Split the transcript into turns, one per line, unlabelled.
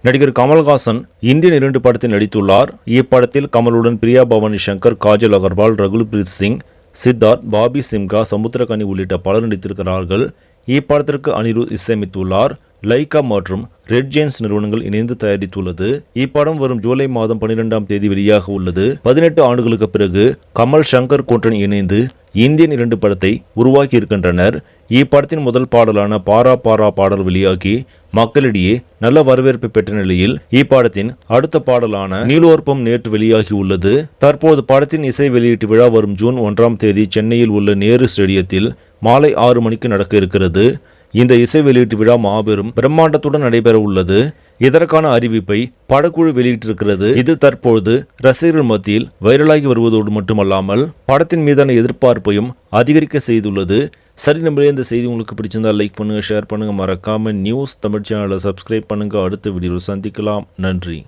நடிகர் கமல்ஹாசன் இந்தியன் 2 படத்தில் நடித்துள்ளார். இப்படத்தில் கமலுடன் பிரியா பவானி சங்கர், காஜல் அகர்வால், ரகுல்பிரீத் சிங், சித்தார்த், பாபி சிம்கா, சமுத்திரகனி உள்ளிட்ட பலர் நடித்திருக்கிறார்கள். இப்படத்திற்கு அனிருத் இசையமைத்துள்ளார். லைகா மற்றும் ரெட் ஜெயின்ஸ் நிறுவனங்கள் இணைந்து தயாரித்துள்ளது. இப்படம் வரும் ஜூலை மாதம் 12ஆம் தேதி வெளியாக உள்ளது. 18 ஆண்டுகளுக்கு பிறகு கமல், சங்கர் கூட்டணி இணைந்து இந்தியன் 2 படத்தை உருவாக்கி இருக்கின்றனர். இப்படத்தின் முதல் பாடலான பாரா பாரா பாடல் வெளியாகி மக்களிடையே நல்ல வரவேற்பை பெற்ற நிலையில் இப்படத்தின் அடுத்த பாடலான நீலோற்பம் நேற்று வெளியாகி உள்ளது. தற்போது படத்தின் இசை வெளியீட்டு விழா வரும் ஜூன் 1ஆம் தேதி சென்னையில் உள்ள நேரு ஸ்டேடியத்தில் மாலை 6 மணிக்கு நடக்க இருக்கிறது. இந்த இசை வெளியீட்டு விழா மாபெரும் பிரம்மாண்டத்துடன் நடைபெற உள்ளது. இதற்கான அறிவிப்பை படக்குழு வெளியிட்டிருக்கிறது. இது தற்போது ரசிகர்கள் மத்தியில் வைரலாகி வருவதோடு மட்டுமல்லாமல் படத்தின் மீதான எதிர்பார்ப்பையும் அதிகரிக்க செய்துள்ளது. சரி நம்பளே, இந்த செய்தி உங்களுக்கு பிடிச்சிருந்தா லைக் பண்ணுங்க, ஷேர் பண்ணுங்க, மறக்காம நியூஸ் தமிழ் சேனலை சப்ஸ்கிரைப் பண்ணுங்க. அடுத்த வீடியோவில் சந்திக்கலாம். நன்றி.